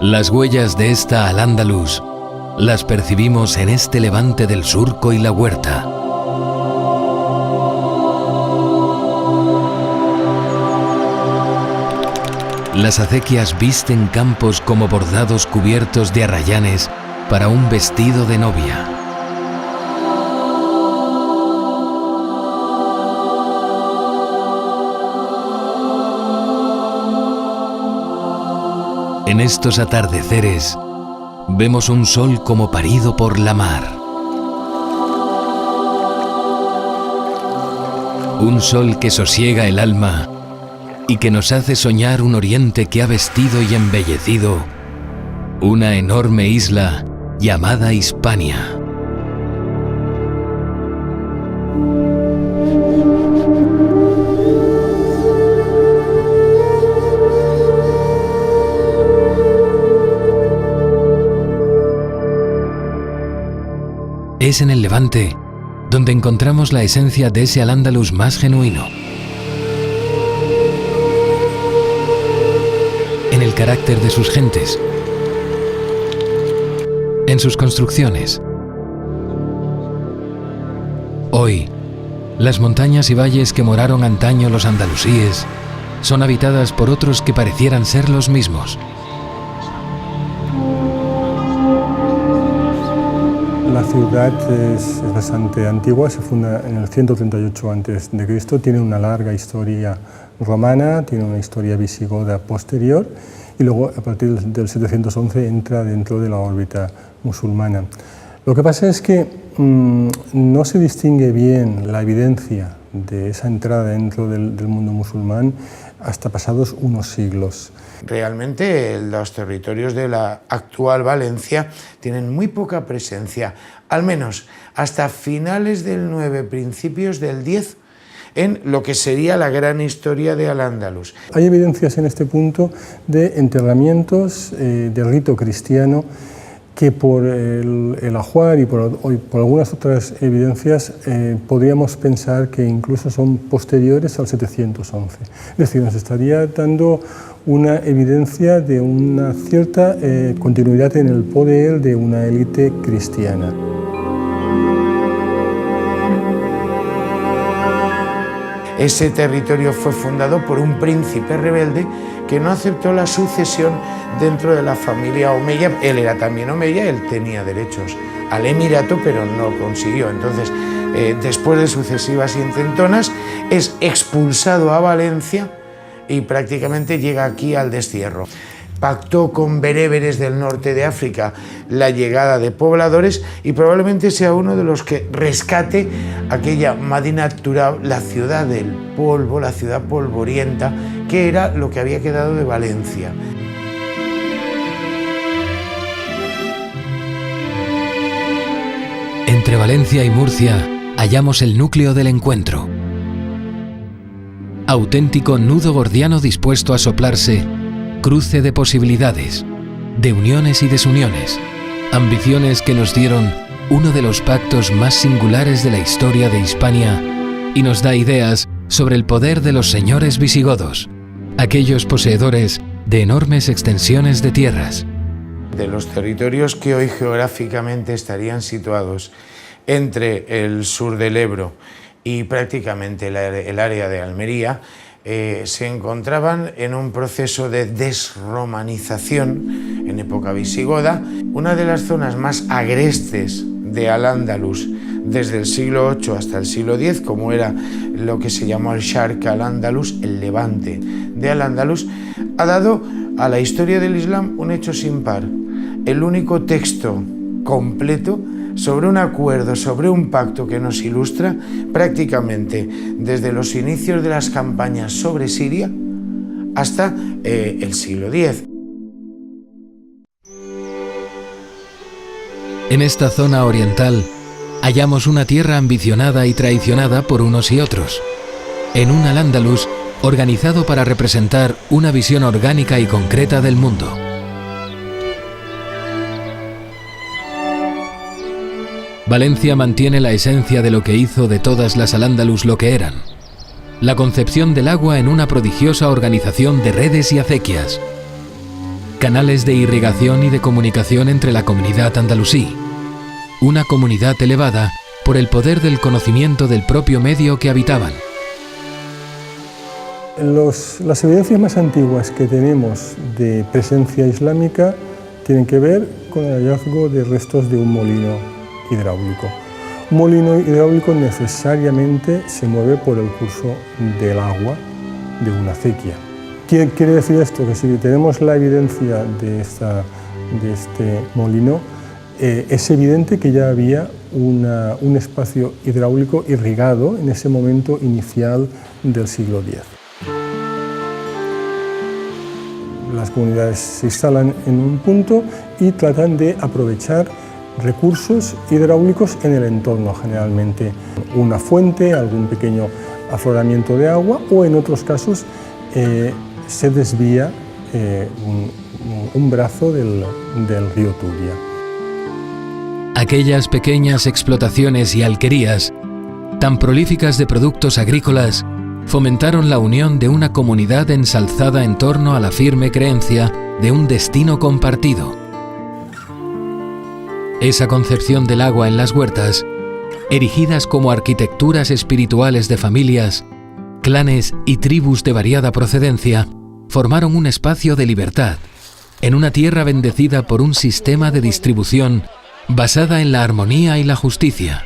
Las huellas de esta Al-Ándalus las percibimos en este levante del surco y la huerta. Las acequias visten campos como bordados cubiertos de arrayanes para un vestido de novia. En estos atardeceres vemos un sol como parido por la mar. Un sol que sosiega el alma y que nos hace soñar un oriente que ha vestido y embellecido una enorme isla llamada Hispania. Es en el Levante donde encontramos la esencia de ese Al-Ándalus más genuino. En el carácter de sus gentes, en sus construcciones. Hoy, las montañas y valles que moraron antaño los andalusíes son habitadas por otros que parecieran ser los mismos. La ciudad es bastante antigua, se funda en el 138 a.C., tiene una larga historia romana, tiene una historia visigoda posterior y luego a partir del 711 entra dentro de la órbita musulmana. Lo que pasa es que no se distingue bien la evidencia de esa entrada dentro del mundo musulmán hasta pasados unos siglos. Realmente los territorios de la actual Valencia tienen muy poca presencia, al menos hasta finales del 9, principios del 10, en lo que sería la gran historia de Al-Ándalus. Hay evidencias en este punto de enterramientos de rito cristiano que por el ajuar y por algunas otras evidencias podríamos pensar que incluso son posteriores al 711. Es decir, nos estaría dando una evidencia de una cierta continuidad en el poder de una élite cristiana. Ese territorio fue fundado por un príncipe rebelde que no aceptó la sucesión dentro de la familia omeya. Él era también omeya, él tenía derechos al emirato, pero no consiguió. Entonces, después de sucesivas intentonas, es expulsado a Valencia y prácticamente llega aquí al destierro. Pactó con bereberes del norte de África la llegada de pobladores y probablemente sea uno de los que rescate aquella Madina Turab, la ciudad del polvo, la ciudad polvorienta, que era lo que había quedado de Valencia. Entre Valencia y Murcia hallamos el núcleo del encuentro. Auténtico nudo gordiano dispuesto a soplarse, cruce de posibilidades, de uniones y desuniones, ambiciones que nos dieron uno de los pactos más singulares de la historia de Hispania y nos da ideas sobre el poder de los señores visigodos, aquellos poseedores de enormes extensiones de tierras. De los territorios que hoy geográficamente estarían situados entre el sur del Ebro y prácticamente el área de Almería, se encontraban en un proceso de desromanización en época visigoda. Una de las zonas más agrestes de Al-Ándalus desde el siglo VIII hasta el siglo X, como era lo que se llamó el Sharq al-Ándalus, el levante de Al-Ándalus, ha dado a la historia del Islam un hecho sin par. El único texto completo sobre un acuerdo, sobre un pacto que nos ilustra prácticamente desde los inicios de las campañas sobre Siria hasta el siglo X. En esta zona oriental hallamos una tierra ambicionada y traicionada por unos y otros, en un Al-Ándalus organizado para representar una visión orgánica y concreta del mundo. Valencia mantiene la esencia de lo que hizo de todas las Al-Ándalus lo que eran. La concepción del agua en una prodigiosa organización de redes y acequias. canales de irrigación y de comunicación entre la comunidad andalusí. Una comunidad elevada por el poder del conocimiento del propio medio que habitaban. Las evidencias más antiguas que tenemos de presencia islámica tienen que ver con el hallazgo de restos de un molino hidráulico. Un molino hidráulico necesariamente se mueve por el curso del agua de una acequia. ¿Qué quiere decir esto? Que si tenemos la evidencia de este molino, es evidente que ya había un espacio hidráulico irrigado en ese momento inicial del siglo X. Las comunidades se instalan en un punto y tratan de aprovechar recursos hidráulicos en el entorno, generalmente una fuente, algún pequeño afloramiento de agua, o en otros casos se desvía un brazo del río Turia. Aquellas pequeñas explotaciones y alquerías, tan prolíficas de productos agrícolas, fomentaron la unión de una comunidad ensalzada en torno a la firme creencia de un destino compartido. Esa concepción del agua en las huertas, erigidas como arquitecturas espirituales de familias, clanes y tribus de variada procedencia, formaron un espacio de libertad, en una tierra bendecida por un sistema de distribución basada en la armonía y la justicia,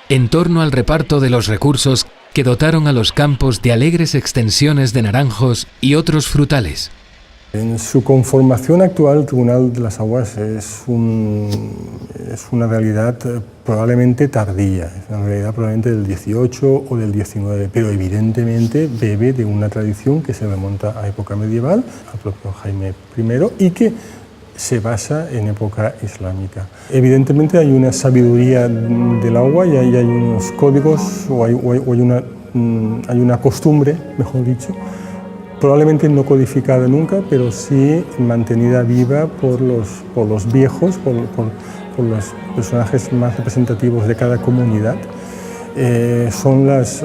en torno al reparto de los recursos que dotaron a los campos de alegres extensiones de naranjos y otros frutales. En su conformación actual, el Tribunal de las Aguas es una realidad probablemente tardía, es una realidad probablemente del 18 o del 19, pero evidentemente bebe de una tradición que se remonta a época medieval, al propio Jaime I, y que se basa en época islámica. Evidentemente hay una sabiduría del agua y hay unos códigos o hay una costumbre, mejor dicho, probablemente no codificada nunca, pero sí mantenida viva por los viejos, por los personajes más representativos de cada comunidad. Son las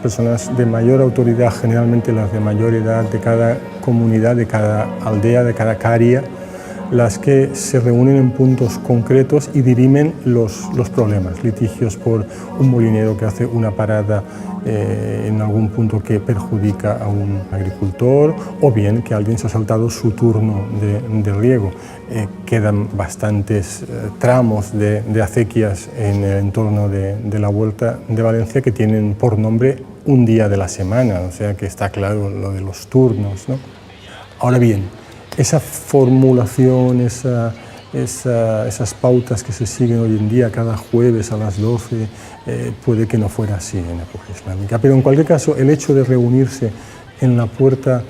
personas de mayor autoridad, generalmente las de mayor edad de cada comunidad, de cada aldea, de cada caria, las que se reúnen en puntos concretos y dirimen los problemas, litigios por un molinero que hace una parada en algún punto que perjudica a un agricultor, o bien que alguien se ha saltado su turno de riego. Quedan bastantes tramos de acequias en el entorno de la Huerta de Valencia que tienen por nombre un día de la semana, o sea que está claro lo de los turnos, ¿no? Ahora bien, esa formulación, esas pautas que se siguen hoy en día cada jueves a las 12, puede que no fuera así en época islámica. Pero en cualquier caso, el hecho de reunirse en la puerta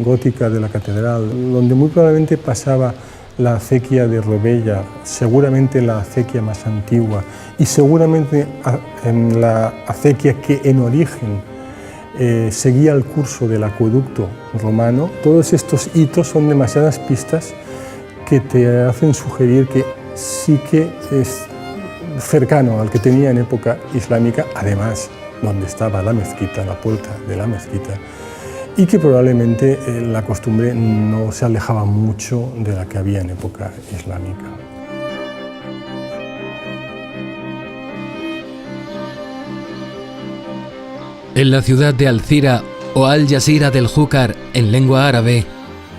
gótica de la catedral, donde muy probablemente pasaba la acequia de Robella, seguramente la acequia más antigua, y seguramente en la acequia que en origen seguía el curso del acueducto romano, todos estos hitos son demasiadas pistas que te hacen sugerir que sí que es cercano al que tenía en época islámica, además donde estaba la mezquita, la puerta de la mezquita, y que probablemente la costumbre no se alejaba mucho de la que había en época islámica. En la ciudad de Alcira o Al-Jazira del Júcar, en lengua árabe,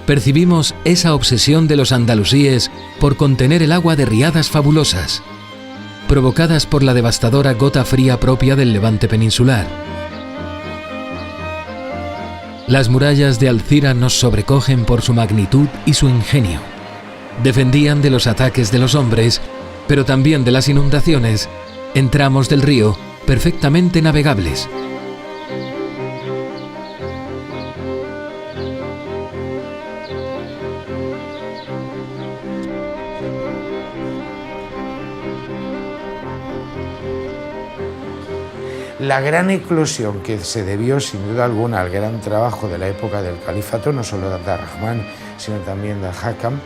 percibimos esa obsesión de los andalusíes por contener el agua de riadas fabulosas, provocadas por la devastadora gota fría propia del levante peninsular. Las murallas de Alcira nos sobrecogen por su magnitud y su ingenio. Defendían de los ataques de los hombres, pero también de las inundaciones, en tramos del río perfectamente navegables. La gran eclosión que se debió sin duda alguna al gran trabajo de la época del califato, no solo de Abd ar-Rahman, sino también de Al-Hakam,